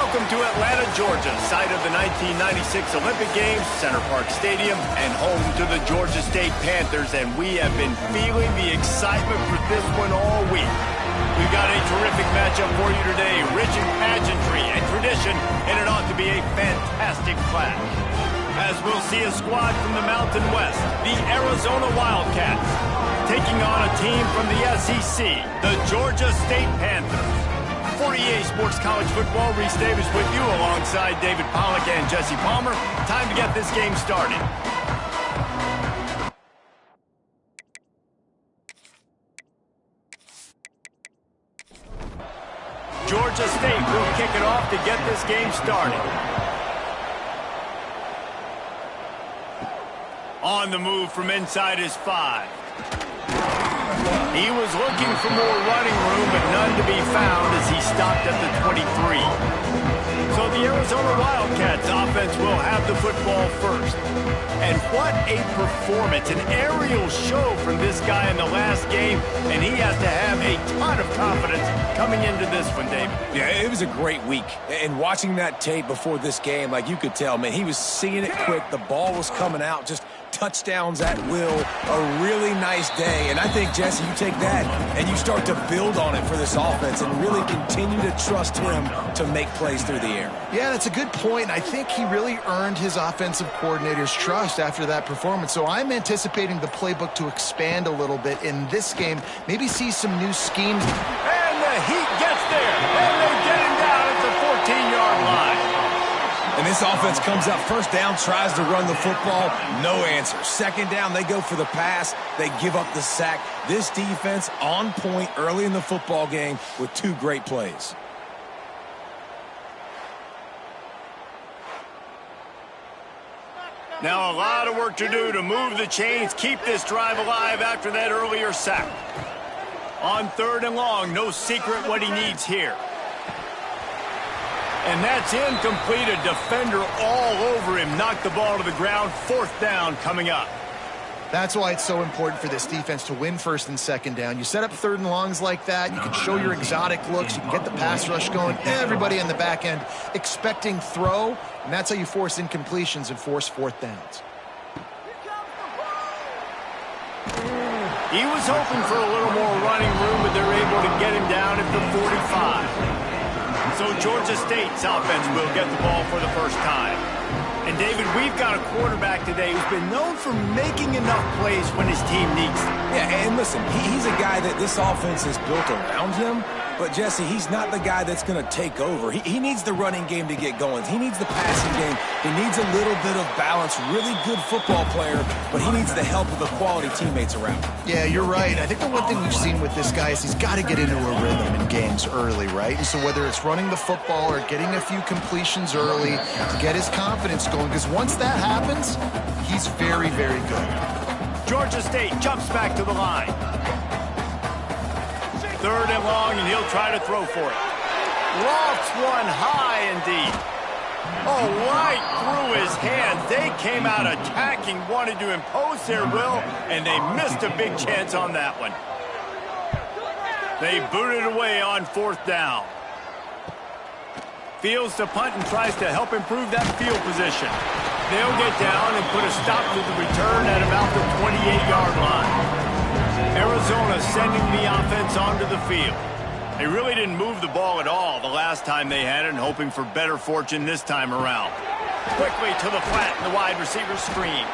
Welcome to Atlanta, Georgia, site of the 1996 Olympic Games, Center Parc Stadium, and home to the Georgia State Panthers, and we have been feeling the excitement for this one all week. We've got a terrific matchup for you today, rich in pageantry and tradition, and it ought to be a fantastic clash. As we'll see a squad from the Mountain West, the Arizona Wildcats, taking on a team from the SEC, the Georgia State Panthers. For EA Sports College Football, Reese Davis with you alongside David Pollack and Jesse Palmer. Time to get this game started. Georgia State will kick it off to get this game started. On the move from inside his 5. He was looking for more running room, but none to be found as he stopped at the 23. So the Arizona Wildcats offense will have the football first. And what a performance, an aerial show from this guy in the last game, and he has to have a ton of confidence coming into this one, David. Yeah, it was a great week. And watching that tape before this game, like you could tell, man, he was seeing it quick. The ball was coming out, just touchdowns at will, a really nice day. And I think, Jesse, you take that and you start to build on it for this offense and really continue to trust him to make plays through the air. Yeah, that's a good point. I think he really earned his offensive coordinator's trust after that performance. So I'm anticipating the playbook to expand a little bit in this game, maybe see some new schemes. And the Heat gets there, and they get him down at the 14-yard line. And this offense comes up first down, tries to run the football, no answer. Second down, they go for the pass. They give up the sack. This defense on point early in the football game with 2 great plays. Now a lot of work to do to move the chains, keep this drive alive after that earlier sack. On 3rd and long, no secret what he needs here. And that's incomplete. A defender all over him. Knocked the ball to the ground. 4th down coming up. That's why it's so important for this defense to win 1st and 2nd down. You set up 3rd and longs like that. You can show your exotic looks. You can get the pass rush going. Everybody in the back end expecting throw. And that's how you force incompletions and force 4th downs. He was hoping for a little more running room, but they're able to get him down at the 45. So Georgia State's offense will get the ball for the first time. And David, we've got a quarterback today who's been known for making enough plays when his team needs them. Yeah, and listen, he's a guy that this offense is built around him. But, Jesse, he's not the guy that's going to take over. He needs the running game to get going. He needs the passing game. He needs a little bit of balance. Really good football player, but he needs the help of the quality teammates around him. Yeah, you're right. I think the one thing we've seen with this guy is he's got to get into a rhythm in games early, right? And so whether it's running the football or getting a few completions early to get his confidence going, because once that happens, he's very, very good. Georgia State jumps back to the line. 3rd and long, and he'll try to throw for it. Lofts one high indeed. Oh, right through his hands. They came out attacking, wanted to impose their will, and they missed a big chance on that one. They booted away on 4th down. Fields to punt and tries to help improve that field position. They'll get down and put a stop to the return at about the 28-yard line. Arizona sending the offense onto the field. They really didn't move the ball at all the last time they had it, and hoping for better fortune this time around. Quickly to the flat, and the wide receiver screen.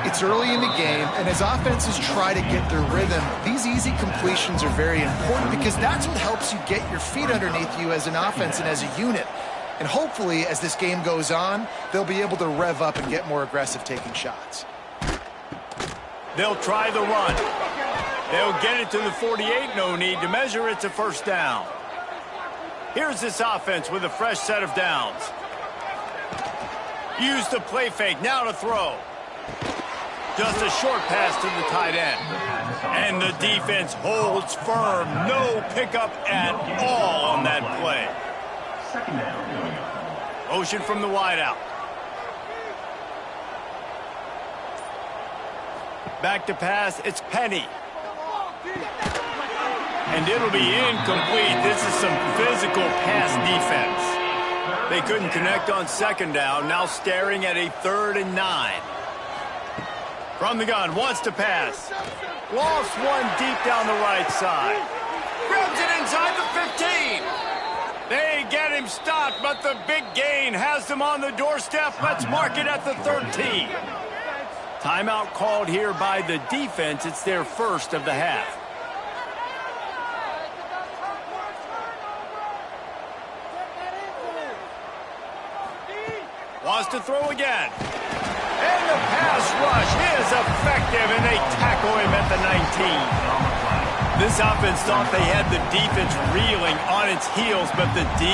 It's early in the game, and as offenses try to get their rhythm, these easy completions are very important because that's what helps you get your feet underneath you as an offense and as a unit. And hopefully, as this game goes on, they'll be able to rev up and get more aggressive taking shots. They'll try the run. They'll get it to the 48. No need to measure. It's a 1st down. Here's this offense with a fresh set of downs. Use the play fake. Now to throw. Just a short pass to the tight end. And the defense holds firm. No pickup at all on that play. Motion from the wideout. Back to pass. It's Penny. And it'll be incomplete. This is some physical pass defense. They couldn't connect on second down. Now staring at a 3rd and 9. From the gun, wants to pass. Lost one deep down the right side. Grabs it inside the 15. They get him stopped, but the big gain has them on the doorstep. Let's mark it at the 13. Timeout called here by the defense. It's their first of the half. Wants to throw again. And the pass rush is effective, and they tackle him at the 19. This offense thought they had the defense reeling on its heels, but the D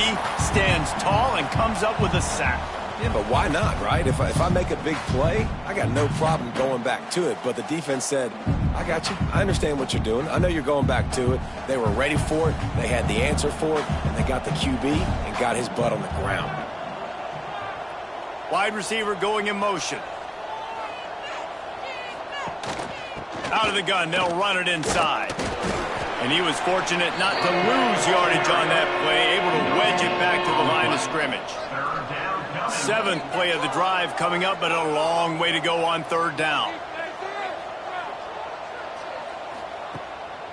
stands tall and comes up with a sack. Yeah, but why not, right? If I make a big play, I got no problem going back to it. But the defense said, I got you. I understand what you're doing. I know you're going back to it. They were ready for it. They had the answer for it, and they got the QB and got his butt on the ground. Wide receiver going in motion. Out of the gun, they'll run it inside. And he was fortunate not to lose yardage on that play, able to wedge it back to the line of scrimmage. 7th play of the drive coming up, but a long way to go on 3rd down.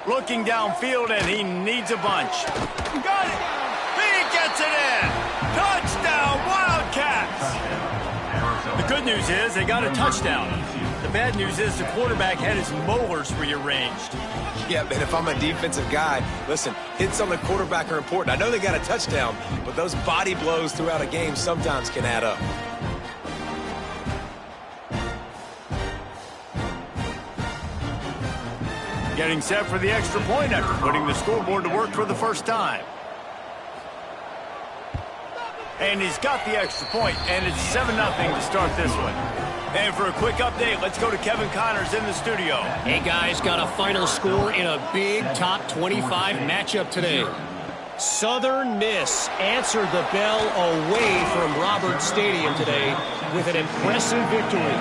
Looking downfield, and he needs a bunch. Got it! He gets it in! Touchdown, Wildcats! The good news is they got a touchdown. The bad news is the quarterback had his molars rearranged. Yeah, man, if I'm a defensive guy, listen, hits on the quarterback are important. I know they got a touchdown, but those body blows throughout a game sometimes can add up. Getting set for the extra point after putting the scoreboard to work for the first time. And he's got the extra point, and it's 7-0 to start this one. And for a quick update, let's go to Kevin Connors in the studio. Hey, guys, got a final score in a big top 25 matchup today. Southern Miss answered the bell away from Roberts Stadium today with an impressive victory.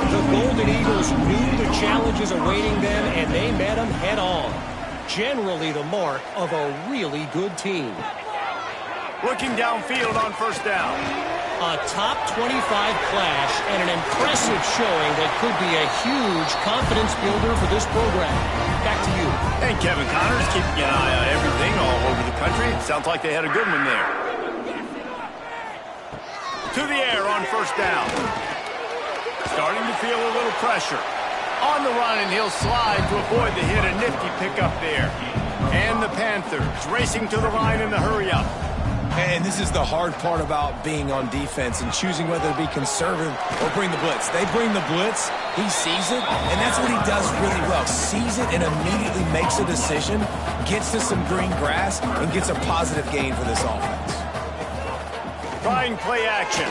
The Golden Eagles knew the challenges awaiting them, and they met them head-on. Generally the mark of a really good team. Looking downfield on 1st down. A top 25 clash and an impressive showing that could be a huge confidence builder for this program. Back to you. And Kevin Connors keeping an eye on everything all over the country. It sounds like they had a good one there. To the air on 1st down. Starting to feel a little pressure. On the run, and he'll slide to avoid the hit. A nifty pickup there. And the Panthers racing to the line in the hurry-up. And this is the hard part about being on defense and choosing whether to be conservative or bring the blitz. They bring the blitz, he sees it, and that's what he does really well. Sees it and immediately makes a decision, gets to some green grass, and gets a positive gain for this offense. Trying play action.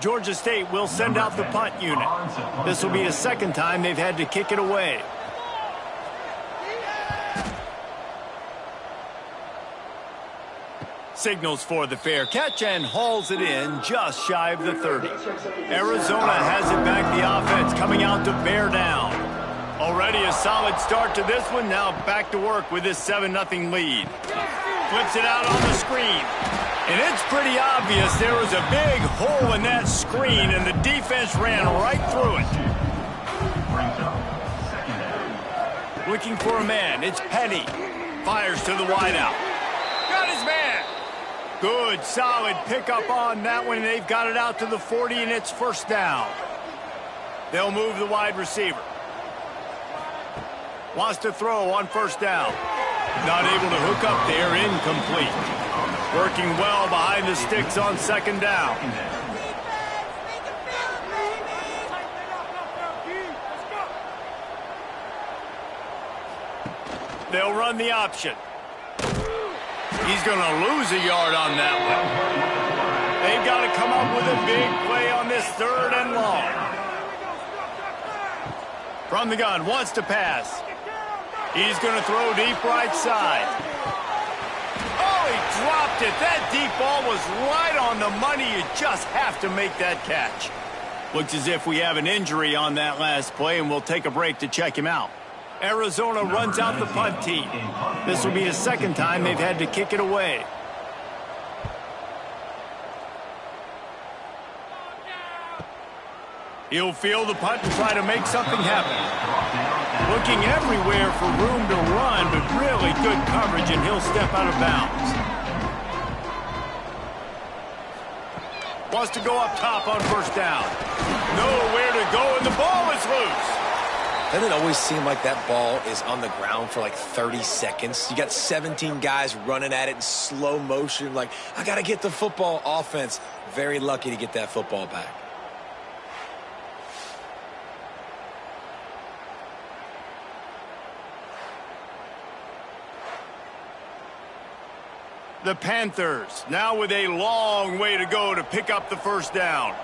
Georgia State will send out the punt unit. This will be the 2nd time they've had to kick it away. Signals for the fair catch and hauls it in just shy of the 30. Arizona has it back, the offense coming out to bear down. Already a solid start to this one. Now back to work with this 7-0 lead. Flips it out on the screen. And it's pretty obvious there was a big hole in that screen, and the defense ran right through it. Looking for a man. It's Penny. Fires to the wideout. Got his man. Good, solid pickup on that one. They've got it out to the 40, and it's 1st down. They'll move the wide receiver. Wants to throw on 1st down. Not able to hook up there. Incomplete. Working well behind the sticks on 2nd down. They'll run the option. He's going to lose a yard on that one. They've got to come up with a big play on this 3rd and long. From the gun, wants to pass. He's going to throw deep right side. dropped it. That deep ball was right on the money. You just have to make that catch. Looks as if we have an injury on that last play, and we'll take a break to check him out. Arizona runs out the punt team. This will be the second time they've had to kick it away. He'll field the punt and try to make something happen. Looking everywhere for room to run, but really good coverage, and he'll step out of bounds. Wants to go up top on first down. Nowhere to go, and the ball is loose. Doesn't it always seem like that ball is on the ground for like 30 seconds? You got 17 guys running at it in slow motion. Like, I got to get the football. Offense, very lucky to get that football back. The Panthers now with a long way to go to pick up the first down.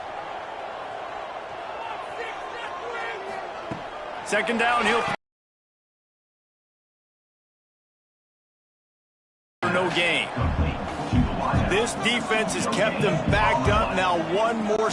Second down, he'll... No gain. This defense has kept them backed up. Now one more...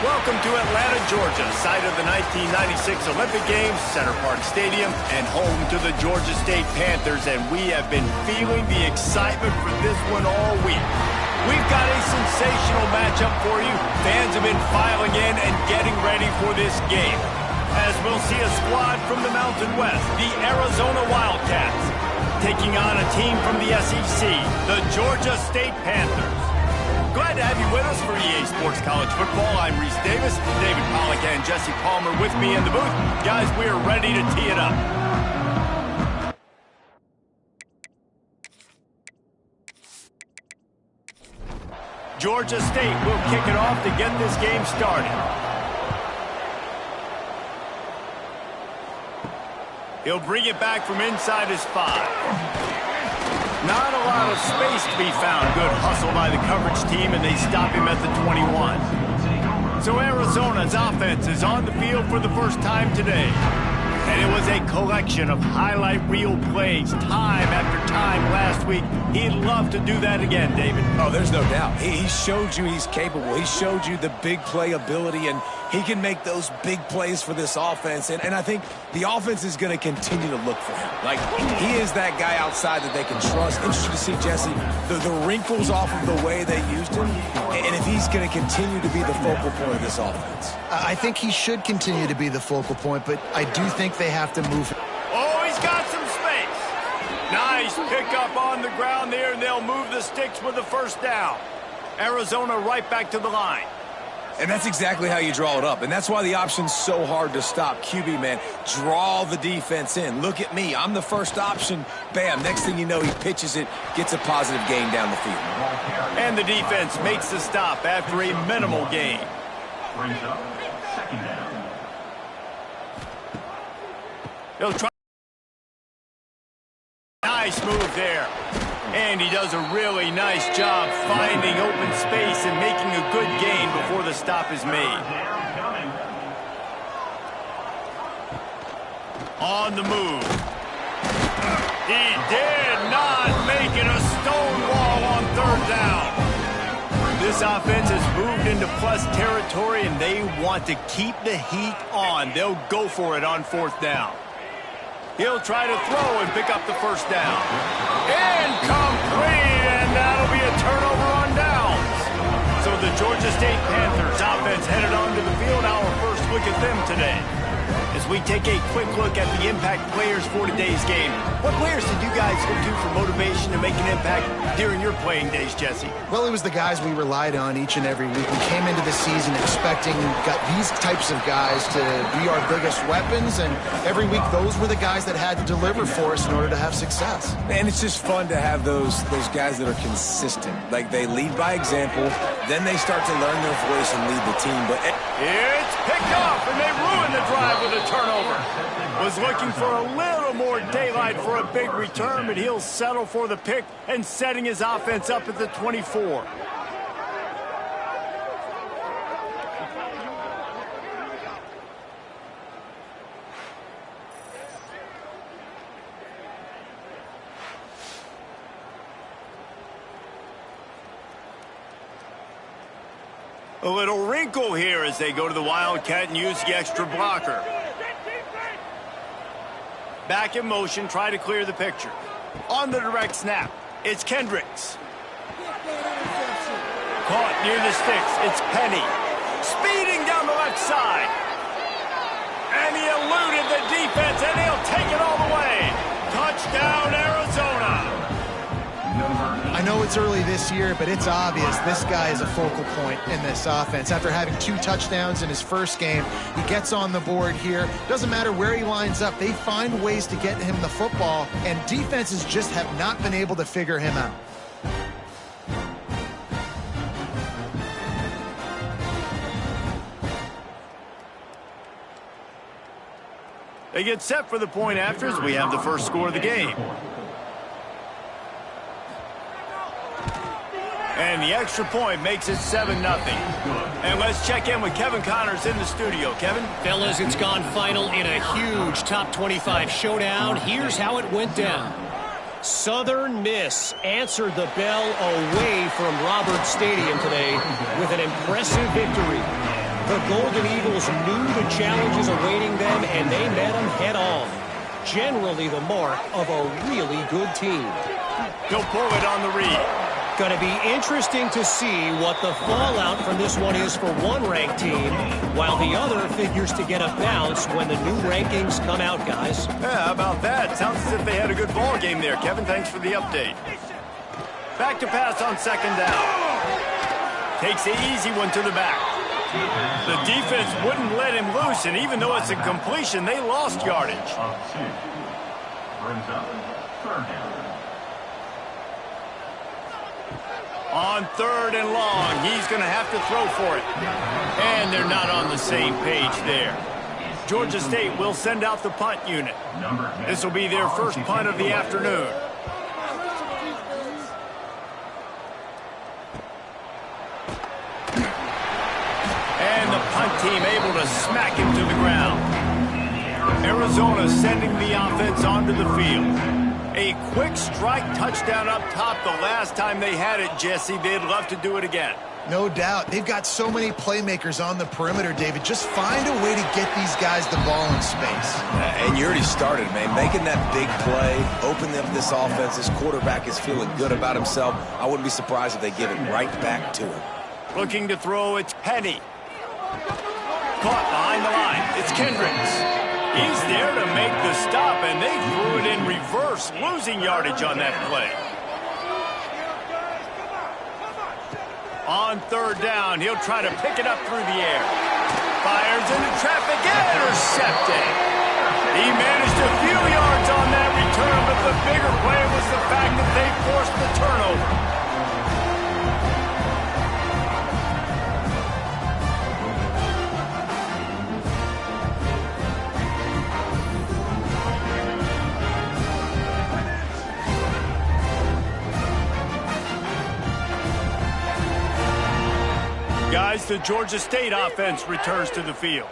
Welcome to Atlanta, Georgia, site of the 1996 Olympic Games, Center Park Stadium, and home to the Georgia State Panthers, and we have been feeling the excitement for this one all week. We've got a sensational matchup for you. Fans have been filing in and getting ready for this game, as we'll see a squad from the Mountain West, the Arizona Wildcats, taking on a team from the SEC, the Georgia State Panthers. Glad to have you with us for EA Sports College Football. I'm Reese Davis, David Pollack and Jesse Palmer with me in the booth. Guys, we are ready to tee it up. Georgia State will kick it off to get this game started. He'll bring it back from inside his 5. Not a lot of space to be found. Good hustle by the coverage team, and they stop him at the 21. So Arizona's offense is on the field for the first time today. And it was a collection of highlight reel plays time after time last week. He'd love to do that again, David. Oh, there's no doubt. He showed you he's capable. He showed you the big play ability, and he can make those big plays for this offense. And I think the offense is going to continue to look for him. Like, he is that guy outside that they can trust. Interesting to see, Jesse, the wrinkles off of the way they used him, and if he's going to continue to be the focal point of this offense. I think he should continue to be the focal point, but I do think they have to move. Oh, he's got some space. Nice pickup on the ground there, and they'll move the sticks with the first down. Arizona right back to the line. And that's exactly how you draw it up. And that's why the option's so hard to stop. QB, man, draw the defense in. Look at me. I'm the first option. Bam. Next thing you know, he pitches it, gets a positive gain down the field. And the defense makes the stop after a minimal gain. He'll try. Nice move there. And he does a really nice job finding open space and making a good gain before the stop is made. On the move. He did not make it a stone This offense has moved into plus territory, and they want to keep the heat on. They'll go for it on 4th down. He'll try to throw and pick up the 1st down. Incomplete, and that'll be a turnover on downs. So the Georgia State Panthers offense headed onto the field. Our first look at them today. As we take a quick look at the impact players for today's game, what players did you guys look to for motivation to make an impact during your playing days, Jesse? Well, it was the guys we relied on each and every week. We came into the season expecting these types of guys to be our biggest weapons, and every week those were the guys that had to deliver for us in order to have success. And it's just fun to have those guys that are consistent. Like, they lead by example, then they start to learn their voice and lead the team. But it's picked off, and they ruin the drive with a turnover. Was looking for a little more daylight for a big return, but he'll settle for the pick and setting his offense up at the 24. A little wrinkle here as they go to the Wildcat and use the extra blocker. Back in motion, try to clear the picture. On the direct snap, it's Kendricks. Caught near the sticks, it's Penny. Speeding down the left side. And he eluded the defense, and he'll take it all the way. Touchdown, Arizona. I know it's early this year, but it's obvious this guy is a focal point in this offense. After having 2 touchdowns in his first game, he gets on the board here. Doesn't matter where he lines up, they find ways to get him the football, and defenses just have not been able to figure him out. They get set for the point after as we have the first score of the game. And the extra point makes it 7-0. And let's check in with Kevin Connors in the studio. Kevin? Fellas, it's gone final in a huge top 25 showdown. Here's how it went down. Southern Miss answered the bell away from Roberts Stadium today with an impressive victory. The Golden Eagles knew the challenges awaiting them, and they met them head on. Generally the mark of a really good team. He'll pull it on the read. Going to be interesting to see what the fallout from this one is for one ranked team, while the other figures to get a bounce when the new rankings come out, guys. Yeah, how about that? Sounds as if they had a good ball game there, Kevin. Thanks for the update. Back to pass on 2nd down. Takes the easy one to the back. The defense wouldn't let him loose, and even though it's a completion, they lost yardage. Brings up 3rd down. On 3rd and long, he's going to have to throw for it. And they're not on the same page there. Georgia State will send out the punt unit. This will be their first punt of the afternoon. And the punt team able to smack him to the ground. Arizona sending the offense onto the field. A quick strike touchdown up top the last time they had it, Jesse. They'd love to do it again. No doubt. They've got so many playmakers on the perimeter, David. Just find a way to get these guys the ball in space. And you already started, man. Making that big play, opening up this offense. This quarterback is feeling good about himself. I wouldn't be surprised if they give it right back to him. Looking to throw, it's Penny. Caught behind the line. It's Kendricks. He's there to make the stop, and they threw it in reverse, losing yardage on that play. On 3rd down, he'll try to pick it up through the air. Fires into traffic, intercepted. He managed a few yards on that return, but the bigger play was the fact that they forced the turnover. Guys, the Georgia State offense returns to the field.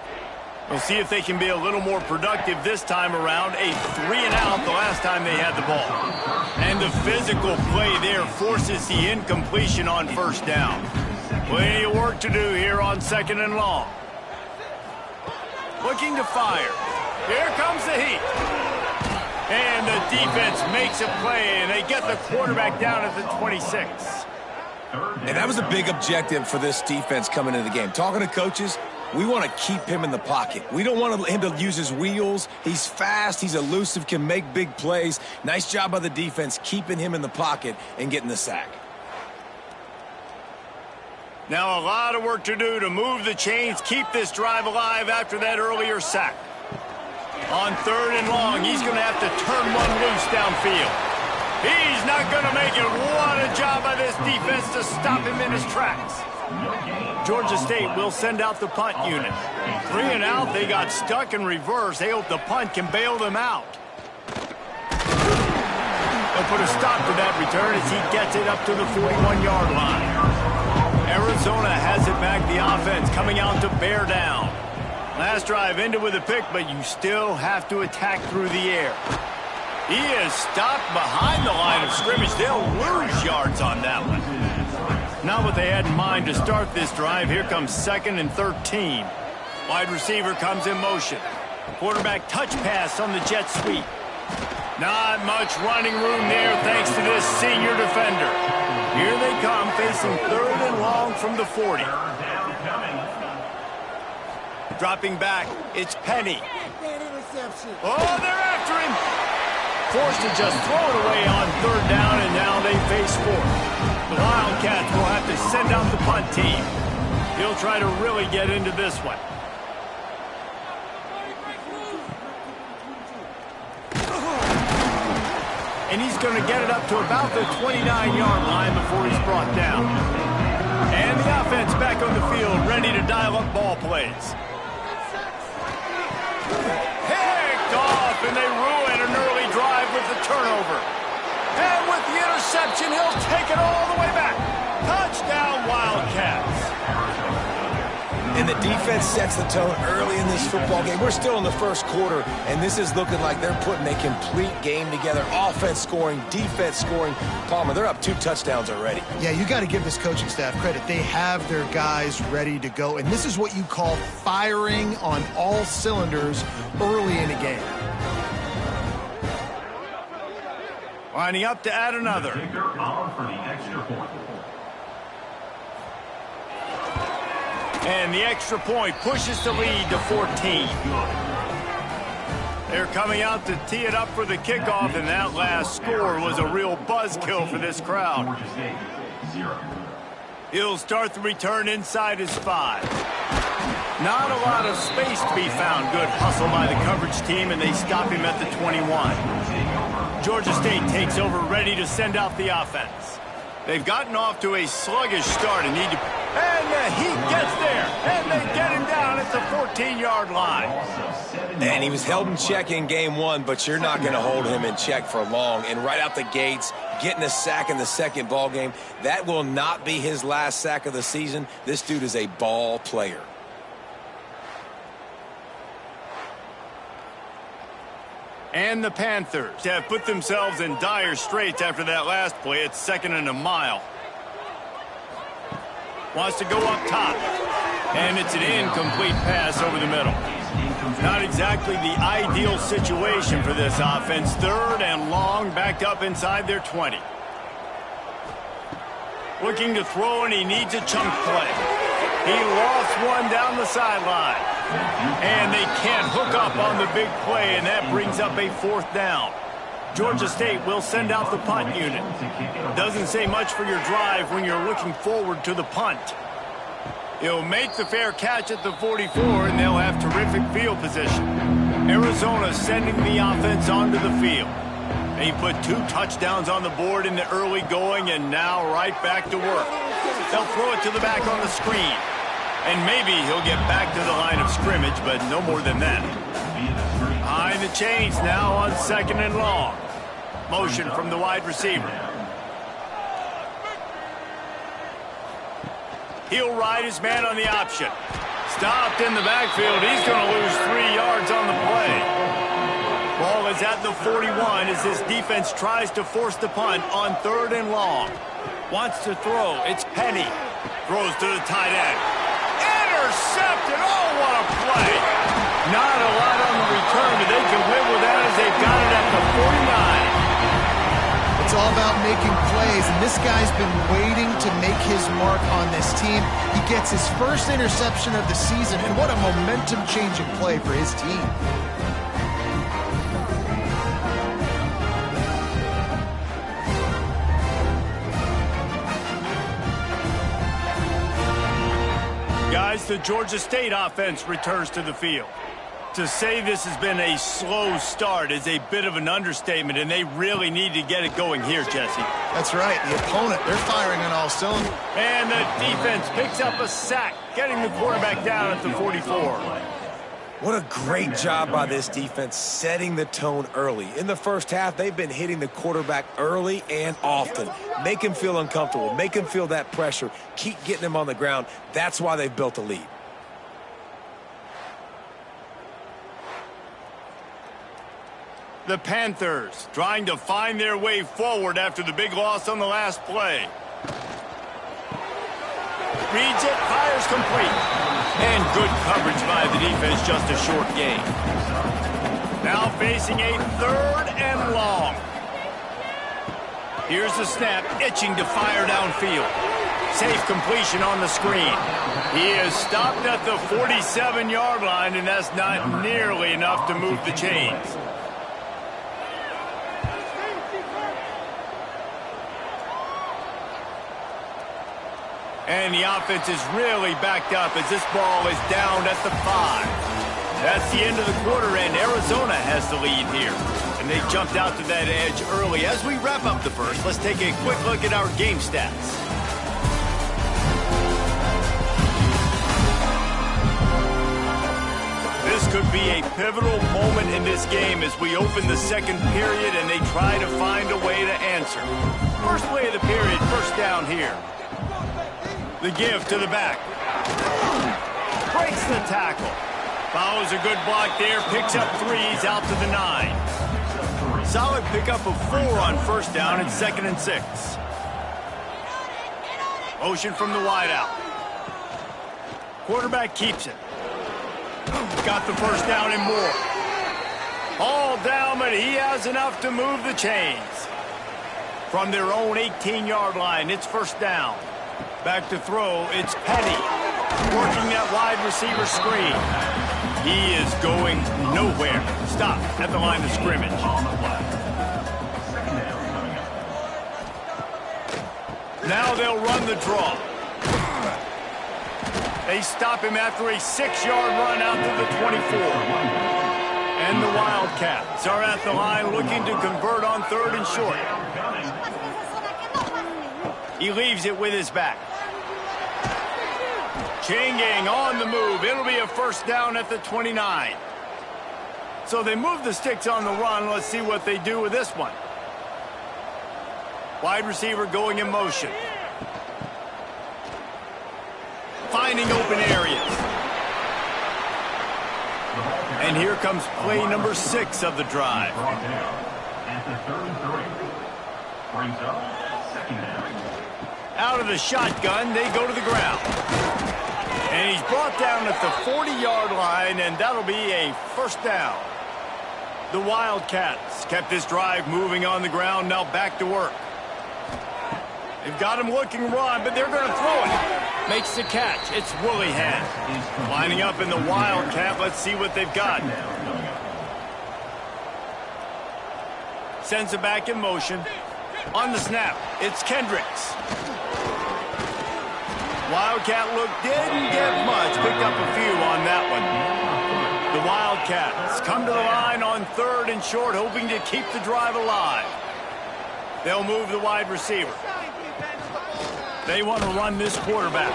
We'll see if they can be a little more productive this time around. A 3-and-out the last time they had the ball. And the physical play there forces the incompletion on 1st down. Plenty of work to do here on 2nd and long. Looking to fire. Here comes the heat. And the defense makes a play, and they get the quarterback down at the 26. And that was a big objective for this defense coming into the game. Talking to coaches, we want to keep him in the pocket. We don't want him to use his wheels. He's fast, he's elusive, can make big plays. Nice job by the defense keeping him in the pocket and getting the sack. Now a lot of work to do to move the chains, keep this drive alive after that earlier sack. On 3rd and long, he's going to have to turn one loose downfield. He's not going to make it. What a job by this defense to stop him in his tracks. Georgia State will send out the punt unit. 3 and out, they got stuck in reverse. They hope the punt can bail them out. They'll put a stop to that return as he gets it up to the 41-yard line. Arizona has it back, the offense coming out to bear down. Last drive ended with a pick, but you still have to attack through the air. He is stopped behind the line of scrimmage. They'll lose yards on that one. Not what they had in mind to start this drive. Here comes 2nd and 13. Wide receiver comes in motion. Quarterback touch pass on the jet sweep. Not much running room there thanks to this senior defender. Here they come, facing 3rd and long from the 40. Dropping back, it's Penny. Oh, they're after him. Forced to just throw it away on 3rd down, and now they face 4th. The Wildcats will have to send out the punt team. He'll try to really get into this one. And he's going to get it up to about the 29-yard line before he's brought down. And the offense back on the field, ready to dial up ball plays. Picked off, and they ruin an early drive with the turnover. And with the interception, he'll take it all the way back. Touchdown, Wildcats. And the defense sets the tone early in this football game. We're still in the first quarter, and this is looking like they're putting a complete game together. Offense scoring, defense scoring. Palmer, they're up 2 touchdowns already. Yeah, you got to give this coaching staff credit. They have their guys ready to go, and this is what you call firing on all cylinders early in a game. Lining up to add another. And the extra point pushes the lead to 14. They're coming out to tee it up for the kickoff, and that last score was a real buzzkill for this crowd. He'll start the return inside his 5. Not a lot of space to be found. Good hustle by the coverage team, and they stop him at the 21. Georgia State takes over, ready to send out the offense. They've gotten off to a sluggish start and need to... And the heat gets there, and they get him down at the 14-yard line. And he was held in check in game 1, but you're not going to hold him in check for long. And right out the gates, getting a sack in the second ball game, that will not be his last sack of the season. This dude is a ball player. And the Panthers have put themselves in dire straits after that last play. It's 2nd and a mile. Wants to go up top. And it's an incomplete pass over the middle. Not exactly the ideal situation for this offense. 3rd and long, backed up inside their 20. Looking to throw, and he needs a chunk play. He lost one down the sideline. And they can't hook up on the big play, and that brings up a 4th down. Georgia State will send out the punt unit. Doesn't say much for your drive when you're looking forward to the punt. He'll make the fair catch at the 44, and they'll have terrific field position. Arizona sending the offense onto the field. They put 2 touchdowns on the board in the early going, and now right back to work. They'll throw it to the back on the screen. And maybe he'll get back to the line of scrimmage, but no more than that. Behind the chains now on 2nd and long. Motion from the wide receiver. He'll ride his man on the option. Stopped in the backfield. He's going to lose 3 yards on the play. Ball is at the 41 as this defense tries to force the punt on 3rd and long. Wants to throw. It's Penny. Throws to the tight end. Intercepted. Oh, what a play. Not a lot on the return, but they can live with that as they've got it at the 49. It's all about making plays, and this guy's been waiting to make his mark on this team. He gets his first interception of the season, and what a momentum-changing play for his team. Guys, the Georgia State offense returns to the field. To say this has been a slow start is a bit of an understatement, and they really need to get it going here, Jesse. That's right. The opponent, they're firing on all cylinders. And the defense picks up a sack, getting the quarterback down at the 44. What a great job by this defense setting the tone early. In the first half, they've been hitting the quarterback early and often. Make him feel uncomfortable. Make him feel that pressure. Keep getting him on the ground. That's why they've built a lead. The Panthers trying to find their way forward after the big loss on the last play. Reads it, fires complete. And good coverage by the defense, just a short gain. Now facing a 3rd and long. Here's the snap, itching to fire downfield. Safe completion on the screen. He is stopped at the 47-yard line, and that's not nearly enough to move the chains. And the offense is really backed up as this ball is down at the 5. That's the end of the quarter, and Arizona has the lead here. And they jumped out to that edge early. As we wrap up the first, let's take a quick look at our game stats. This could be a pivotal moment in this game as we open the second period and they try to find a way to answer. First play of the period, first down here. The give to the back. Breaks the tackle. Follows a good block there. Picks up 3. He's out to the 9. Solid pickup of 4 on first down and 2nd and 6. Motion from the wideout. Quarterback keeps it. Got the first down and more. All down, but he has enough to move the chains. From their own 18-yard line, it's first down. Back to throw, it's Petty. Working that wide receiver screen. He is going nowhere. Stop at the line of scrimmage. Now they'll run the draw. They stop him after a 6-yard run out to the 24. And the Wildcats are at the line looking to convert on 3rd and short. He leaves it with his back. Chain gang on the move. It'll be a first down at the 29. So they move the sticks on the run. Let's see what they do with this one. Wide receiver going in motion. Finding open areas. And here comes play number 6 of the drive. Out of the shotgun, they go to the ground. And he's brought down at the 40-yard line, and that'll be a first down. The Wildcats kept this drive moving on the ground, now back to work. They've got him looking run, but they're going to throw it. Makes the catch. It's Willingham. Lining up in the Wildcat. Let's see what they've got. Sends it back in motion. On the snap, it's Kendricks. Wildcat look didn't get much. Picked up a few on that one. The Wildcats come to the line on 3rd and short, hoping to keep the drive alive. They'll move the wide receiver. They want to run this quarterback.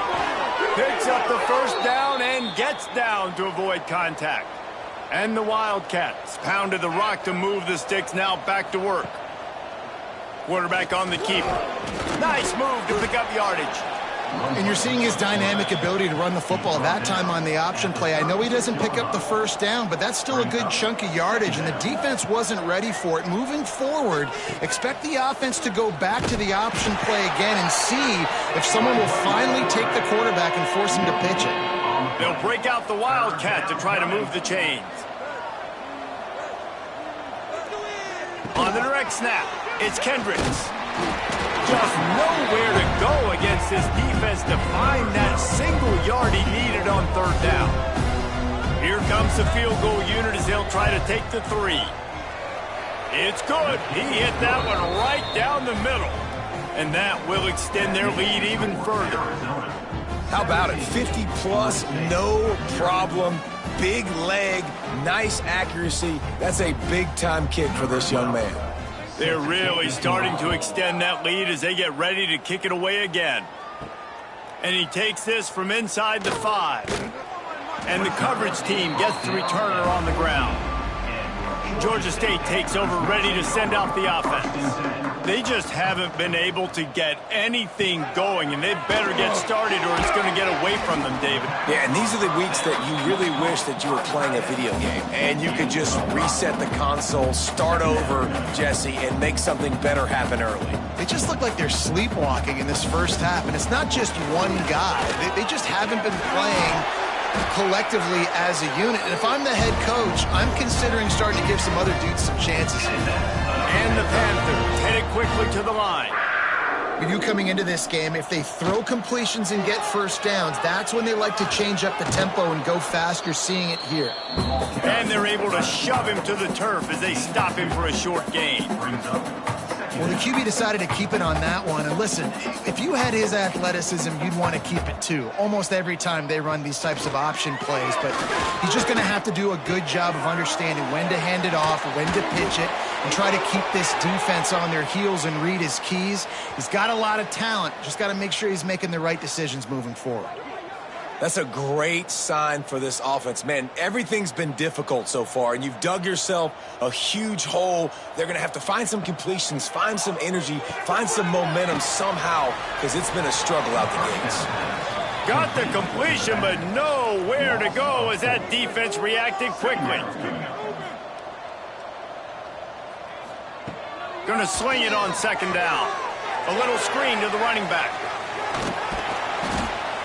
Picks up the first down and gets down to avoid contact. And the Wildcats pounded the rock to move the sticks, now back to work. Quarterback on the keeper. Nice move to pick up yardage. And you're seeing his dynamic ability to run the football, that time on the option play. I know he doesn't pick up the first down, but that's still a good chunk of yardage, and the defense wasn't ready for it. Moving forward, expect the offense to go back to the option play again and see if someone will finally take the quarterback and force him to pitch it. They'll break out the Wildcat to try to move the chains. On the direct snap, it's Kendricks. Just nowhere to go against this defense to find that single yard he needed on third down. Here comes the field goal unit as they'll try to take the 3. It's good. He hit that one right down the middle. And that will extend their lead even further. How about it? 50-plus, no problem. Big leg, nice accuracy. That's a big-time kick for this young man. They're really starting to extend that lead as they get ready to kick it away again. And he takes this from inside the 5. And the coverage team gets the returner on the ground. Georgia State takes over, ready to send out the offense. They just haven't been able to get anything going, and they better get started or it's going to get away from them, David. Yeah, and these are the weeks that you really wish that you were playing a video game and you could just reset the console, start over, Jesse, and make something better happen early. They just look like they're sleepwalking in this first half, and it's not just one guy. They just haven't been playing collectively as a unit. And if I'm the head coach, I'm considering starting to give some other dudes some chances here. And the Panthers headed quickly to the line. With you coming into this game, if they throw completions and get first downs, that's when they like to change up the tempo and go fast. You're seeing it here. And they're able to shove him to the turf as they stop him for a short gain. Well, the QB decided to keep it on that one. And listen, if you had his athleticism, you'd want to keep it too. Almost every time they run these types of option plays. But he's just going to have to do a good job of understanding when to hand it off, when to pitch it, and try to keep this defense on their heels and read his keys. He's got a lot of talent. Just got to make sure he's making the right decisions moving forward. That's a great sign for this offense. Man, everything's been difficult so far, and you've dug yourself a huge hole. They're going to have to find some completions, find some energy, find some momentum somehow, because it's been a struggle out the gates. Got the completion, but nowhere to go as that defense reacted quickly. Going to sling it on second down. A little screen to the running back.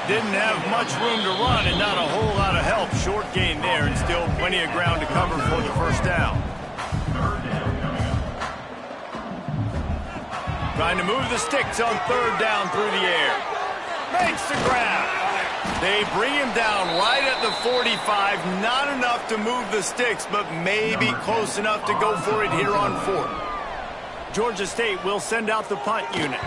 Didn't have much room to run and not a whole lot of help. Short gain there and still plenty of ground to cover for the first down. Trying to move the sticks on third down through the air. Makes the grab. They bring him down right at the 45. Not enough to move the sticks, but maybe close enough to go for it here on fourth. Georgia State will send out the punt unit.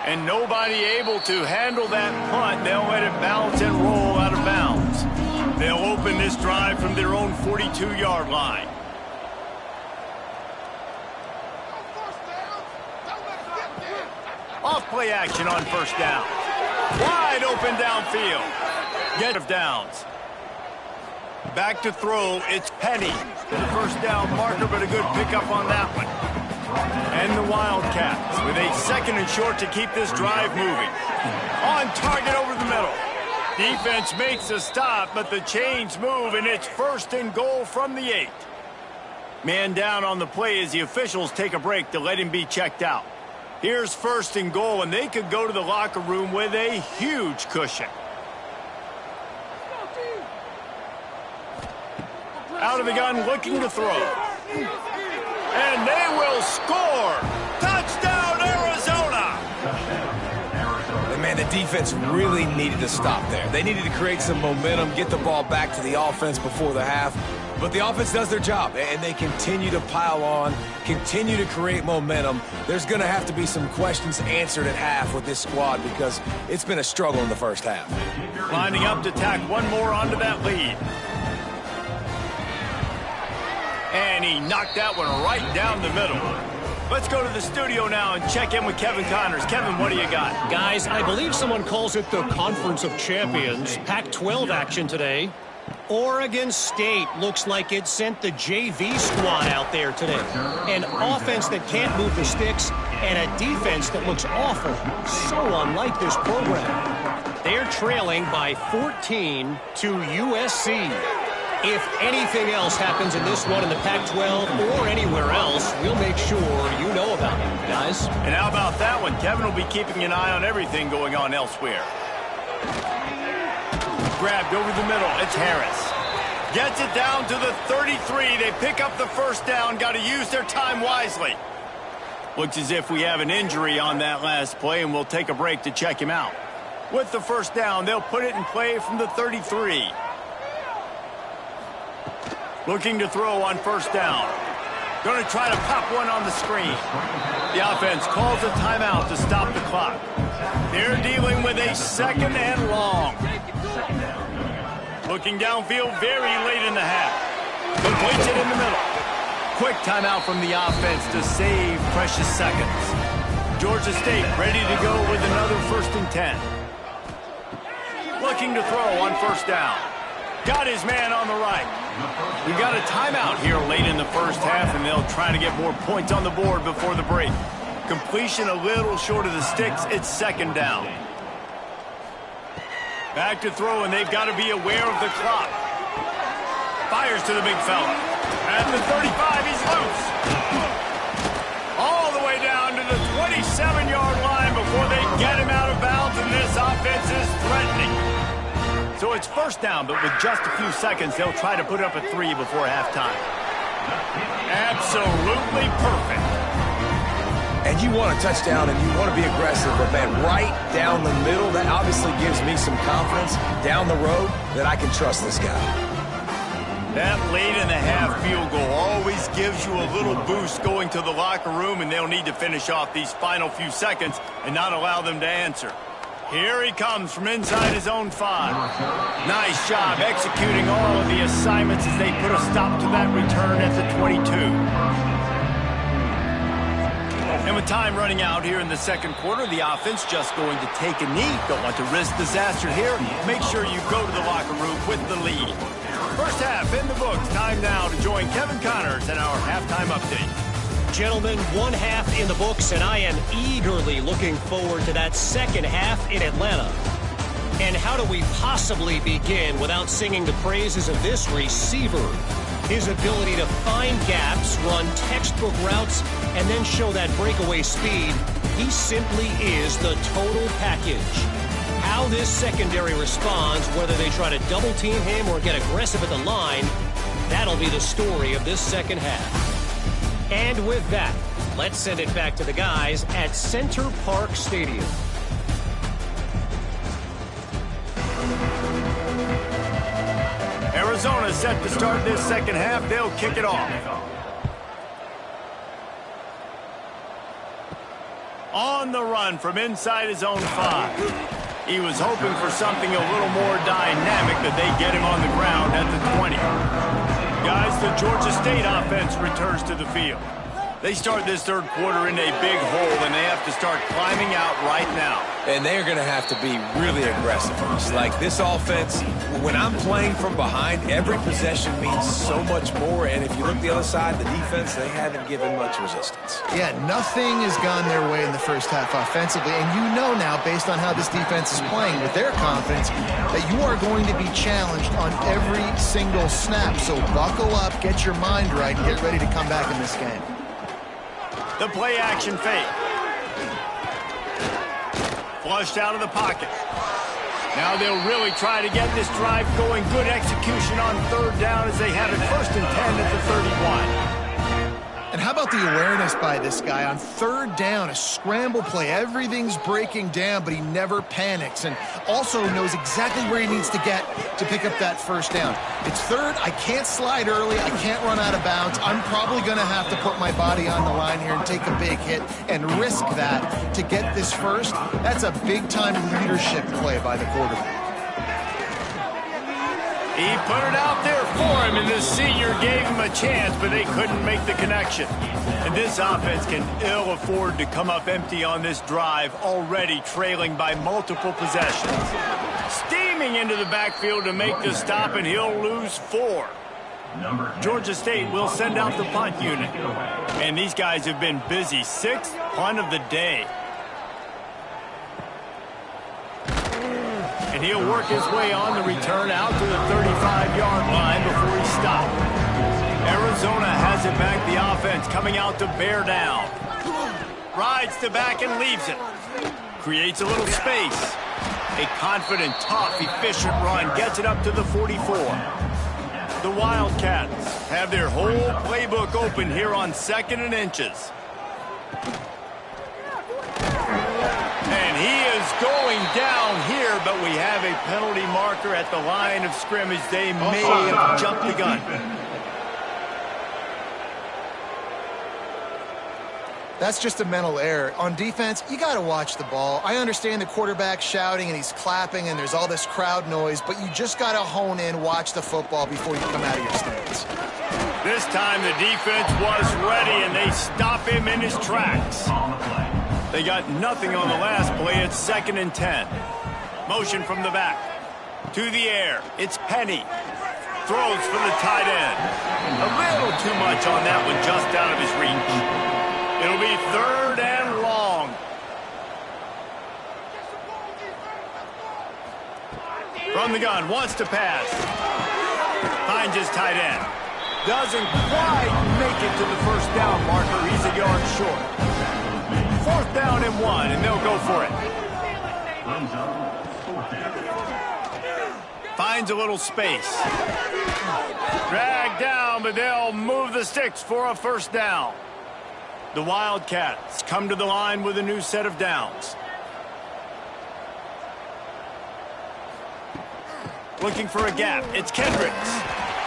And nobody able to handle that punt. They'll let it bounce and roll out of bounds. They'll open this drive from their own 42-yard line. Off play action on first down. Wide open downfield. Get of downs. Back to throw, it's Penny. The first down marker, but a good pickup on that one. And the Wildcats with a second and short to keep this drive moving. On target over the middle. Defense makes a stop, but the chains move, and it's first and goal from the 8. Man down on the play as the officials take a break to let him be checked out. Here's first and goal, and they could go to the locker room with a huge cushion. Out of the gun, looking to throw. And they will score. Touchdown, Arizona! And man, the defense really needed to stop there. They needed to create some momentum, get the ball back to the offense before the half. But the offense does their job, and they continue to pile on, continue to create momentum. There's going to have to be some questions answered at half with this squad because it's been a struggle in the first half. Lining up to tack one more onto that lead. And he knocked that one right down the middle. Let's go to the studio now and check in with Kevin Connors. Kevin, what do you got? Guys, I believe someone calls it the Conference of Champions. Pac-12 action today. Oregon State looks like it sent the JV squad out there today. An offense that can't move the sticks and a defense that looks awful, so unlike this program. They're trailing by 14 to USC. If anything else happens in this one in the Pac-12 or anywhere else, we'll make sure you know about it, guys. And how about that one? Kevin will be keeping an eye on everything going on elsewhere. Grabbed over the middle. It's Harris. Gets it down to the 33. They pick up the first down. Got to use their time wisely. Looks as if we have an injury on that last play, and we'll take a break to check him out. With the first down, they'll put it in play from the 33. Looking to throw on first down. Going to try to pop one on the screen. The offense calls a timeout to stop the clock. They're dealing with a second and long. Looking downfield very late in the half. Completes it in the middle. Quick timeout from the offense to save precious seconds. Georgia State ready to go with another 1st and 10. Looking to throw on first down. Got his man on the right. We got a timeout here late in the first half, and they'll try to get more points on the board before the break. Completion a little short of the sticks. It's second down. Back to throw, and they've got to be aware of the clock. Fires to the big fella. At the 35, he's loose. All the way down to the 27-yard line before they get him out of bounds, and this offense is threatening. So it's first down, but with just a few seconds, they'll try to put up a 3 before halftime. Absolutely perfect. And you want a touchdown and you want to be aggressive, but man, right down the middle, that obviously gives me some confidence down the road that I can trust this guy. That late in the half field goal always gives you a little boost going to the locker room, and they'll need to finish off these final few seconds and not allow them to answer. Here he comes from inside his own 5. Nice job executing all of the assignments as they put a stop to that return at the 22. And with time running out here in the second quarter, the offense just going to take a knee. Don't want to risk disaster here. Make sure you go to the locker room with the lead. First half in the books. Time now to join Kevin Connors in our halftime update. Gentlemen, one half in the books, and I am eagerly looking forward to that second half in Atlanta. And how do we possibly begin without singing the praises of this receiver? His ability to find gaps, run textbook routes, and then show that breakaway speed. He simply is the total package. How this secondary responds, whether they try to double team him or get aggressive at the line, that'll be the story of this second half. And with that, let's send it back to the guys at Center Park Stadium. Arizona set to start this second half. They'll kick it off. On the run from inside his own 5. He was hoping for something a little more dynamic, but they get him on the ground at the 20. Guys, the Georgia State offense returns to the field. They start this third quarter in a big hole, and they have to start climbing out right now. And they're going to have to be really aggressive. It's like this offense, when I'm playing from behind, every possession means so much more. And if you look the other side, the defense, they haven't given much resistance. Yeah, nothing has gone their way in the first half offensively. And you know now, based on how this defense is playing with their confidence, that you are going to be challenged on every single snap. So buckle up, get your mind right, and get ready to come back in this game. The play action fake. Flushed out of the pocket. Now they'll really try to get this drive going. Good execution on third down as they have it 1st and 10 at the 31. And how about the awareness by this guy on third down, a scramble play. Everything's breaking down, but he never panics and also knows exactly where he needs to get to pick up that first down. It's third. I can't slide early. I can't run out of bounds. I'm probably going to have to put my body on the line here and take a big hit and risk that to get this first. That's a big-time leadership play by the quarterback. He put it out there for him, and the senior gave him a chance, but they couldn't make the connection. And this offense can ill afford to come up empty on this drive, already trailing by multiple possessions. Steaming into the backfield to make the stop, and he'll lose 4. Georgia State will send out the punt unit. And these guys have been busy. 6th punt of the day. And he'll work his way on the return out to the 35-yard line before he stopped. Arizona has it back, the offense coming out to bear down. Rides to back and leaves it. Creates a little space. A confident, tough, efficient run gets it up to the 44. The Wildcats have their whole playbook open here on 2nd and inches. And he is going down here, but we have a penalty marker at the line of scrimmage. They may have jumped the gun. That's just a mental error. On defense, you got to watch the ball. I understand the quarterback shouting and he's clapping and there's all this crowd noise, but you just got to hone in, watch the football before you come out of your stance. This time the defense was ready and they stop him in his tracks. They got nothing on the last play. It's 2nd and 10. Motion from the back. To the air. It's Penny. Throws for the tight end. A little too much on that one, just out of his reach. It'll be 3rd and long. From the gun, wants to pass. Finds his tight end. Doesn't quite make it to the 1st down marker. He's a yard short. 4th down and 1, and they'll go for it. Finds a little space. Dragged down, but they'll move the sticks for a 1st down. The Wildcats come to the line with a new set of downs. Looking for a gap. It's Kendricks.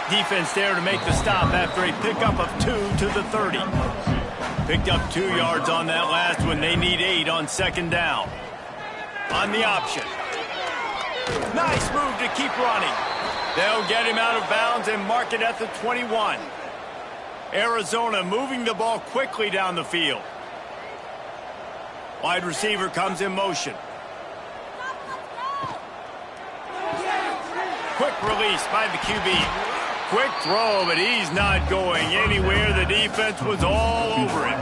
Defense there to make the stop after a pickup of 2 to the 30. Picked up 2 yards on that last one. They need 8 on 2nd down. On the option. Nice move to keep running. They'll get him out of bounds and mark it at the 21. Arizona moving the ball quickly down the field. Wide receiver comes in motion. Quick release by the QB. Quick throw, but he's not going anywhere. The defense was all over him.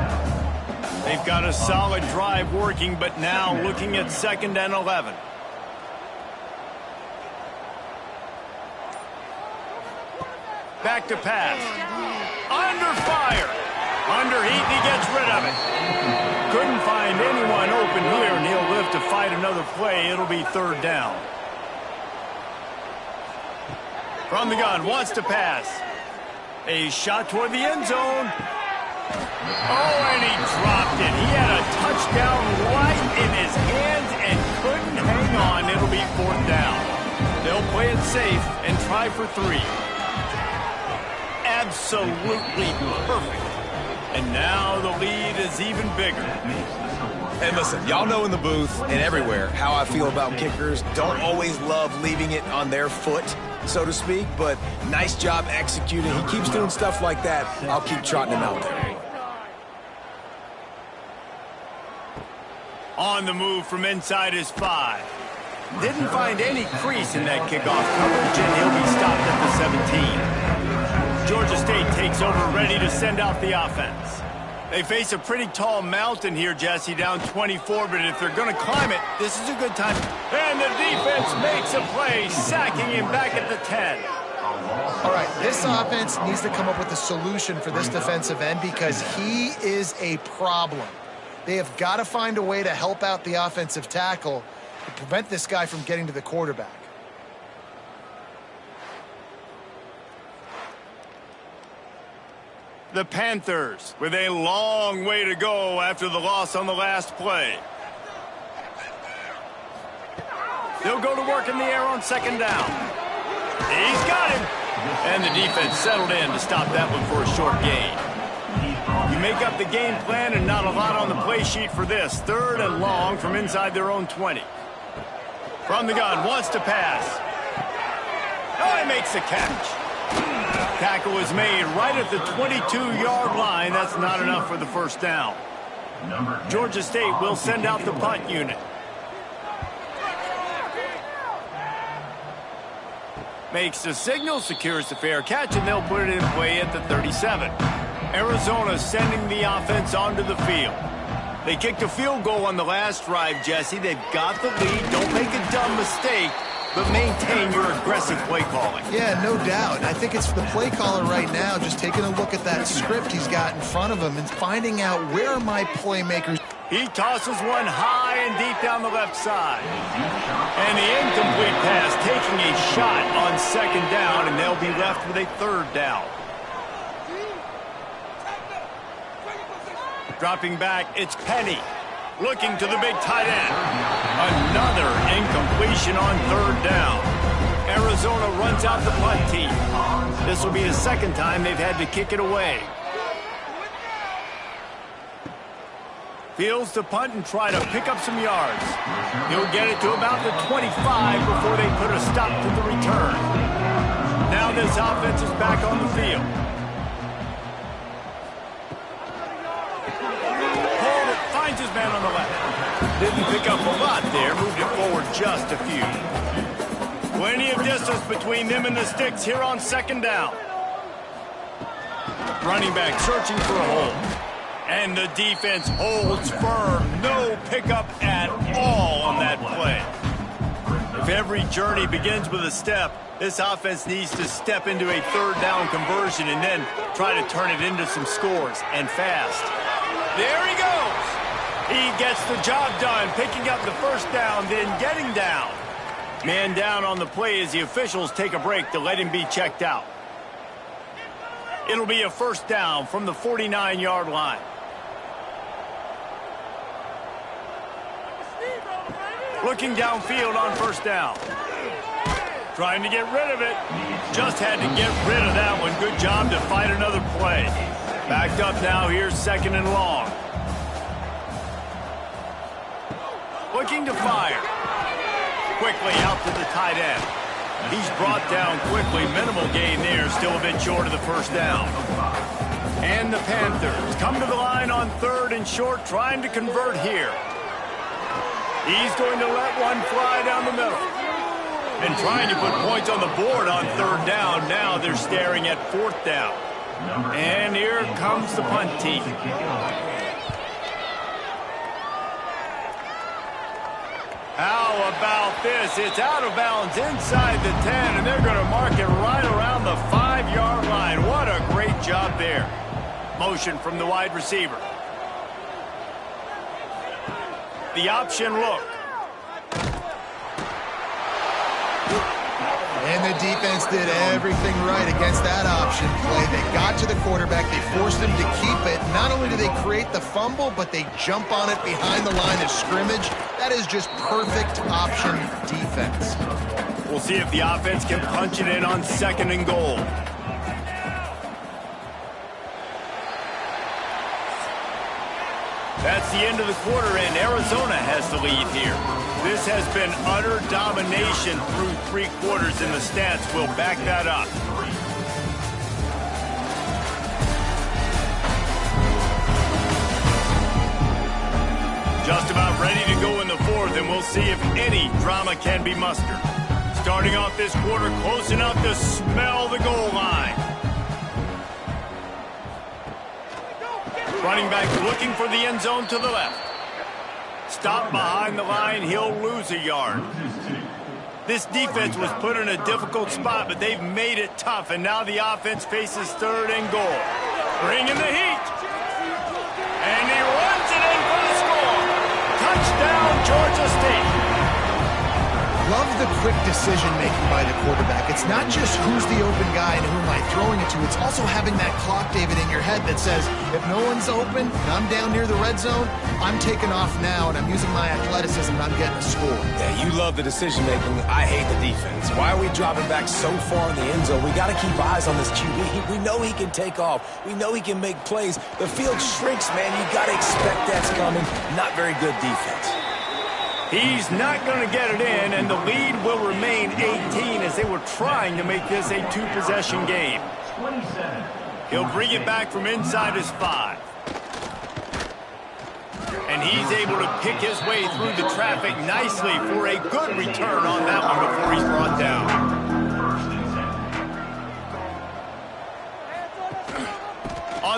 They've got a solid drive working, but now looking at 2nd and 11. Back to pass. Under fire. Under heat, and he gets rid of it. Couldn't find anyone open here, and he'll live to fight another play. It'll be 3rd down. From the gun, wants to pass. A shot toward the end zone. Oh, and he dropped it. He had a touchdown right in his hands and couldn't hang on. It'll be 4th down. They'll play it safe and try for 3. Absolutely perfect. And now the lead is even bigger. And listen, y'all know in the booth and everywhere how I feel about kickers. Don't always love leaving it on their foot, so to speak, but nice job executing. He keeps doing stuff like that. I'll keep trotting him out there. On the move from inside his 5. Didn't find any crease in that kickoff coverage, and he'll be stopped at the 17. Georgia State takes over, ready to send out the offense. They face a pretty tall mountain here, Jesse, down 24, but if they're going to climb it, this is a good time. And the defense makes a play, sacking him back at the 10. All right, this offense needs to come up with a solution for this defensive end because he is a problem. They have got to find a way to help out the offensive tackle to prevent this guy from getting to the quarterback. The Panthers with a long way to go after the loss on the last play. They'll go to work in the air on 2nd down. He's got him. And the defense settled in to stop that one for a short gain. You make up the game plan and not a lot on the play sheet for this. 3rd and long from inside their own 20. From the gun, wants to pass. Oh, he makes the catch. Tackle is made right at the 22-yard line. That's not enough for the 1st down. Georgia State will send out the punt unit. Makes the signal, secures the fair catch, and they'll put it in play at the 37. Arizona sending the offense onto the field. They kicked a field goal on the last drive, Jesse. They've got the lead. Don't make a dumb mistake, but maintain your aggressive play calling. Yeah, no doubt. I think it's the play caller right now just taking a look at that script he's got in front of him and finding out where are my playmakers. He tosses one high and deep down the left side. And the incomplete pass taking a shot on second down, and they'll be left with a third down. Dropping back, it's Penny. Looking to the big tight end. Another incompletion on third down. Arizona runs out the punt team. This will be the second time they've had to kick it away. Fields to punt and try to pick up some yards. He'll get it to about the 25 before they put a stop to the return. Now this offense is back on the field. Paul finds his man on the left. Didn't pick up a lot there, moved it forward just a few. Plenty of distance between them and the sticks here on second down. Running back searching for a hole. And the defense holds firm. No pickup at all on that play. If every journey begins with a step, this offense needs to step into a third down conversion and then try to turn it into some scores, and fast. There he goes. He gets the job done, picking up the first down, then getting down. Man down on the play as the officials take a break to let him be checked out. It'll be a first down from the 49-yard line. Looking downfield on first down. Trying to get rid of it. Just had to get rid of that one. Good job to fight another play. Backed up now. Here's second and long. Looking to fire. Quickly out to the tight end. He's brought down quickly. Minimal gain there. Still a bit short of the first down. And the Panthers come to the line on third and short, trying to convert here. He's going to let one fly down the middle. And trying to put points on the board on third down. Now they're staring at fourth down. And here comes the punt team. How about this? It's out of bounds inside the 10, and they're going to mark it right around the 5-yard line. What a great job there. Motion from the wide receiver. The option look. And the defense did everything right against that option play. They got to the quarterback. They forced him to keep it. Not only do they create the fumble, but they jump on it behind the line of scrimmage. That is just perfect option defense. We'll see if the offense can punch it in on second and goal. That's the end of the quarter, and Arizona has the lead here. This has been utter domination through 3 quarters, and the stats will back that up. Just about ready to go in the fourth, and we'll see if any drama can be mustered. Starting off this quarter close enough to smell the goal line. Running back looking for the end zone to the left. Stop behind the line, he'll lose a yard. This defense was put in a difficult spot, but they've made it tough, and now the offense faces third and goal. Bringing the heat. And he runs it in for the score. Touchdown, Georgia State. Love the quick decision-making by the quarterback. It's not just who's the open guy and who am I throwing it to. It's also having that clock, David, in your head that says, if no one's open and I'm down near the red zone, I'm taking off now and I'm using my athleticism and I'm getting a score. Yeah, you love the decision-making. I hate the defense. Why are we dropping back so far in the end zone? We got to keep eyes on this QB. We know he can take off. We know he can make plays. The field shrinks, man. You got to expect that's coming. Not very good defense. He's not going to get it in, and the lead will remain 18 as they were trying to make this a 2-possession game. He'll bring it back from inside his 5. And he's able to pick his way through the traffic nicely for a good return on that one before he's brought down.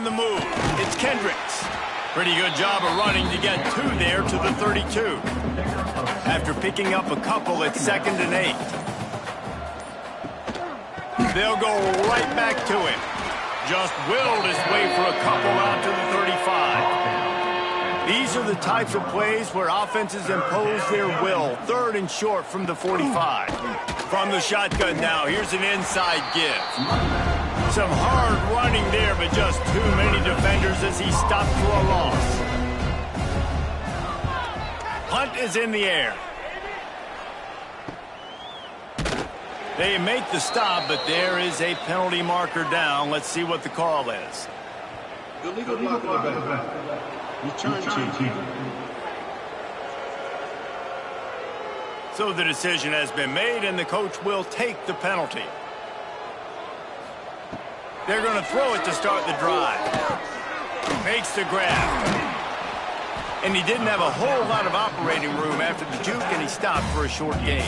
on the move. It's Kendricks. Pretty good job of running to get 2 there to the 32. After picking up a couple, it's 2nd and 8. They'll go right back to him. Just willed his way for a couple out to the 35. These are the types of plays where offenses impose their will. 3rd and short from the 45. From the shotgun now, here's an inside give. Some hard running there, but just too many defenders as he stopped for a loss. Punt is in the air. They make the stop, but there is a penalty marker down. Let's see what the call is. Illegal block of the back. Return team. So the decision has been made, and the coach will take the penalty. They're going to throw it to start the drive. Makes the grab. And he didn't have a whole lot of operating room after the juke, and he stopped for a short gain.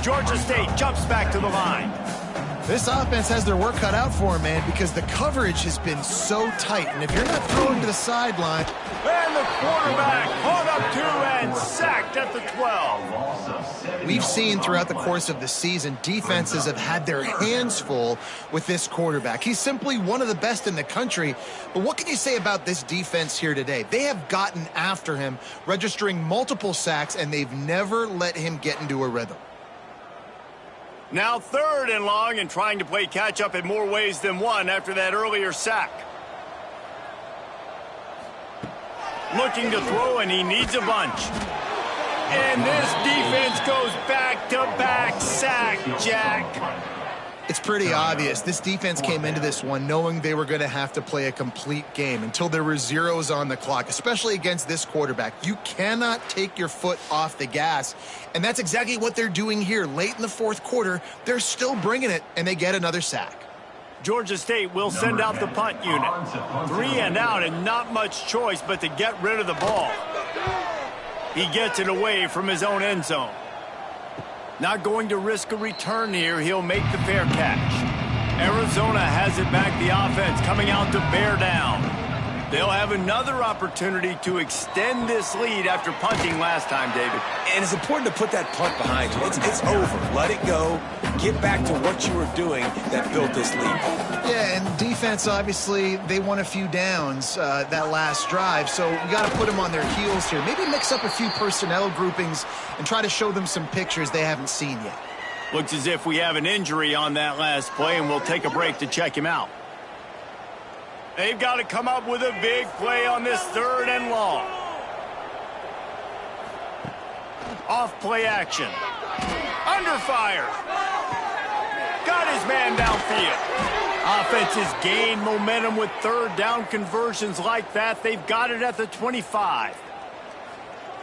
Georgia State jumps back to the line. This offense has their work cut out for them, man, because the coverage has been so tight. And if you're not throwing to the sideline... And the quarterback caught up to and sacked at the 12. We've seen throughout the course of the season, defenses have had their hands full with this quarterback. He's simply one of the best in the country. But what can you say about this defense here today? They have gotten after him, registering multiple sacks, and they've never let him get into a rhythm. Now 3rd and long, and trying to play catch-up in more ways than one after that earlier sack. Looking to throw, and he needs a bunch. And this defense goes back-to-back sack, Jack. It's pretty obvious. This defense came into this one knowing they were going to have to play a complete game until there were zeros on the clock, especially against this quarterback. You cannot take your foot off the gas, and that's exactly what they're doing here. Late in the 4th quarter, they're still bringing it, and they get another sack. Georgia State will send out the punt unit. 3 and out, and not much choice but to get rid of the ball. He gets it away from his own end zone. Not going to risk a return here. He'll make the fair catch. Arizona has it back, the offense coming out to bear down. They'll have another opportunity to extend this lead after punting last time, David. And it's important to put that punt behind you. It's over. Let it go. Get back to what you were doing that built this lead. Yeah, and defense, obviously, they won a few downs that last drive, so you got to put them on their heels here. Maybe mix up a few personnel groupings and try to show them some pictures they haven't seen yet. Looks as if we have an injury on that last play, and we'll take a break to check him out. They've got to come up with a big play on this 3rd and long. Off play action. Under fire. Got his man downfield. Offenses gain momentum with 3rd down conversions like that. They've got it at the 25.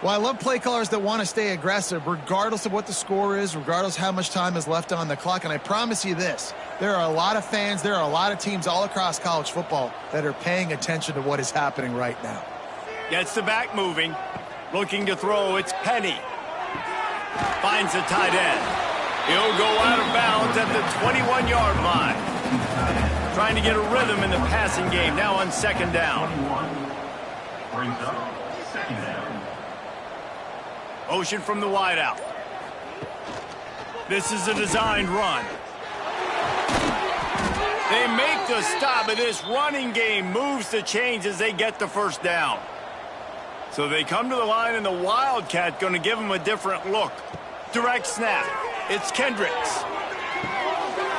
Well, I love play callers that want to stay aggressive, regardless of what the score is, regardless how much time is left on the clock. And I promise you this, there are a lot of fans, there are a lot of teams all across college football that are paying attention to what is happening right now. Gets the back moving. Looking to throw, it's Penny. Finds the tight end. He'll go out of bounds at the 21-yard line. Trying to get a rhythm in the passing game, now on 2nd down. Brings up 2nd down. Motion from the wideout. This is a designed run. They make the stop, but this running game moves the chains as they get the 1st down. So they come to the line, and the Wildcat going to give them a different look. Direct snap. It's Kendricks.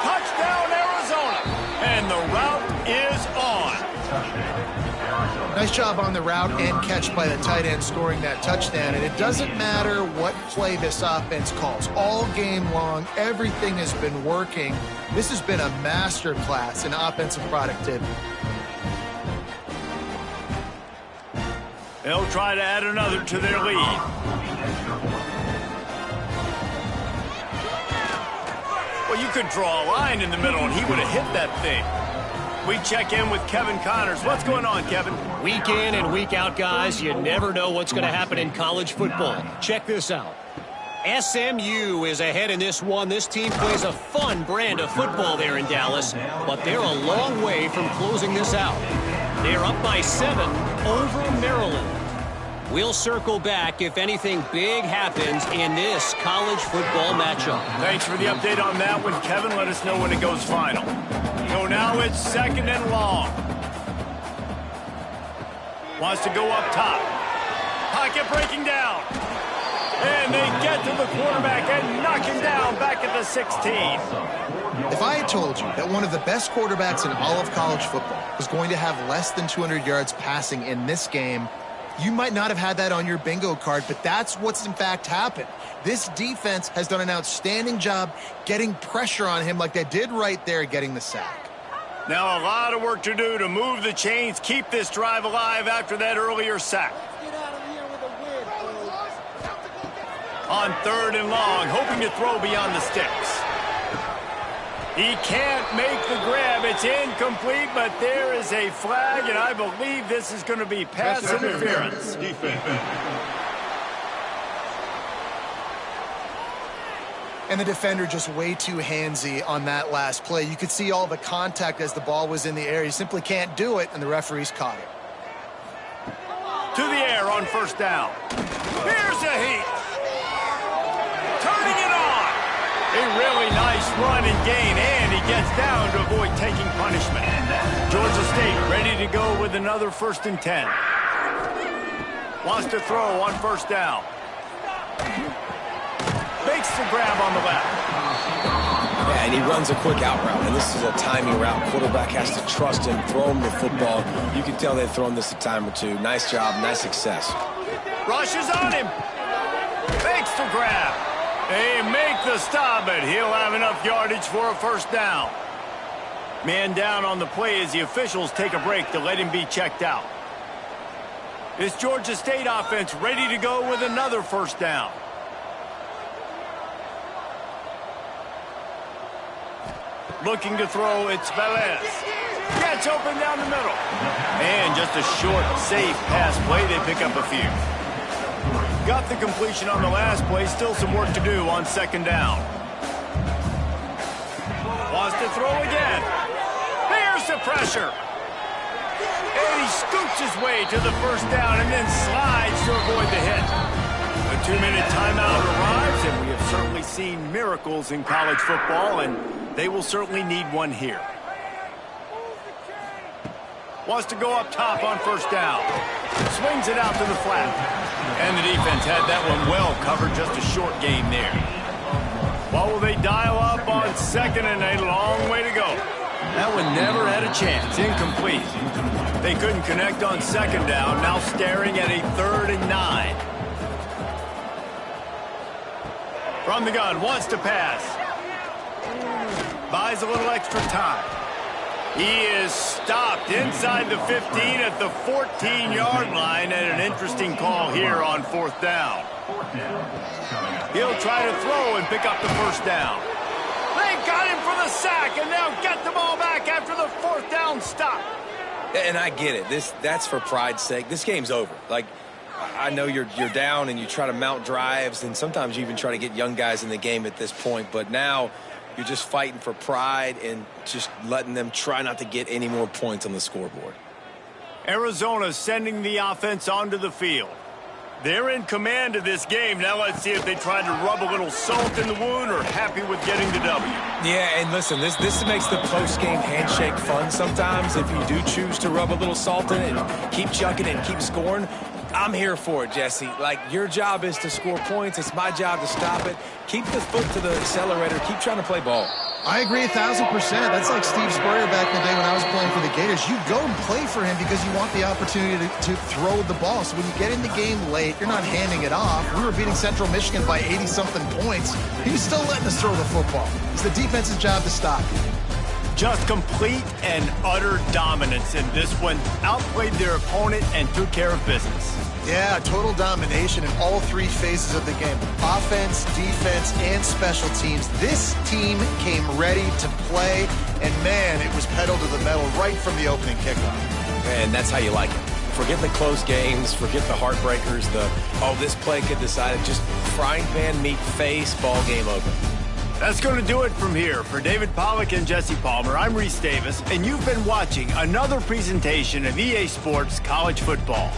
Touchdown, Arizona. And the route is on. Nice job on the route and catch by the tight end scoring that touchdown. And it doesn't matter what play this offense calls. All game long, everything has been working. This has been a master class in offensive productivity. They'll try to add another to their lead. Well, you could draw a line in the middle, and he would have hit that thing. We check in with Kevin Connors. What's going on, Kevin? Week in and week out, guys, you never know what's going to happen in college football. Check this out. SMU is ahead in this one. This team plays a fun brand of football there in Dallas, but they're a long way from closing this out. They're up by 7 over Maryland. We'll circle back if anything big happens in this college football matchup. Thanks for the update on that one, Kevin. Let us know when it goes final. So now it's 2nd and long. Wants to go up top. Pocket breaking down. And they get to the quarterback and knock him down back at the 16. If I had told you that one of the best quarterbacks in all of college football was going to have less than 200 yards passing in this game, you might not have had that on your bingo card, but that's what's in fact happened. This defense has done an outstanding job getting pressure on him like they did right there, getting the sack. Now a lot of work to do to move the chains, keep this drive alive after that earlier sack. On 3rd and long, hoping to throw beyond the sticks. He can't make the grab. It's incomplete, but there is a flag, and I believe this is going to be pass interference. And the defender just way too handsy on that last play. You could see all the contact as the ball was in the air. You simply can't do it, and the referees caught it. To the air on 1st down. Here's a heat. Turning it on. A really nice run and gain, and he gets down to avoid taking punishment. Georgia State ready to go with another 1st and 10. Wants to throw on 1st down. Makes the grab on the left. Yeah, and he runs a quick out route, and this is a timing route. Quarterback has to trust him, throw him the football. You can tell they've thrown this a time or two. Nice job, nice success. Rushes on him. Makes the grab. They make the stop, but he'll have enough yardage for a 1st down. Man down on the play as the officials take a break to let him be checked out. This Georgia State offense ready to go with another 1st down. Looking to throw, it's Velez. Gets open down the middle. And just a short, safe pass play. They pick up a few. Got the completion on the last play. Still some work to do on 2nd down. Wants to throw again. Here's the pressure. And he scoops his way to the 1st down and then slides to avoid the hit. A 2-minute timeout arrives, and we have certainly seen miracles in college football, and they will certainly need one here. Wants to go up top on 1st down. Swings it out to the flat. And the defense had that one well covered, just a short game there. What will they dial up on 2nd and a long way to go? That one never had a chance. Incomplete. They couldn't connect on 2nd down. Now staring at a 3rd and 9. From the gun, wants to pass. Buys a little extra time. He is stopped inside the 15 at the 14-yard line, and an interesting call here on 4th down. He'll try to throw and pick up the 1st down. They got him for the sack, and they'll get the ball back after the 4th down stop. And I get it. That's for pride's sake. This game's over. Like, I know you're down and you try to mount drives, and sometimes you even try to get young guys in the game at this point, but now you're just fighting for pride and just letting them try not to get any more points on the scoreboard. Arizona sending the offense onto the field. They're in command of this game. Now let's see if they try to rub a little salt in the wound or happy with getting the W. Yeah, and listen, this makes the post-game handshake fun sometimes. If you do choose to rub a little salt in it and keep chucking and keep scoring, I'm here for it, Jesse. Like, your job is to score points. It's my job to stop it. Keep the foot to the accelerator. Keep trying to play ball. I agree 1,000%. That's like Steve Spurrier back in the day when I was playing for the Gators. You go and play for him because you want the opportunity to throw the ball. So when you get in the game late, you're not handing it off. We were beating Central Michigan by 80-something points. He was still letting us throw the football. It's the defense's job to stop you. Just complete and utter dominance in this one. Outplayed their opponent and took care of business. Yeah, total domination in all 3 phases of the game. Offense, defense, and special teams. This team came ready to play, and man, it was pedal to the metal right from the opening kickoff. And that's how you like it. Forget the close games, forget the heartbreakers, this play could decide it. Just frying pan meet face, ball game over. That's going to do it from here. For David Pollack and Jesse Palmer, I'm Reese Davis, and you've been watching another presentation of EA Sports College Football.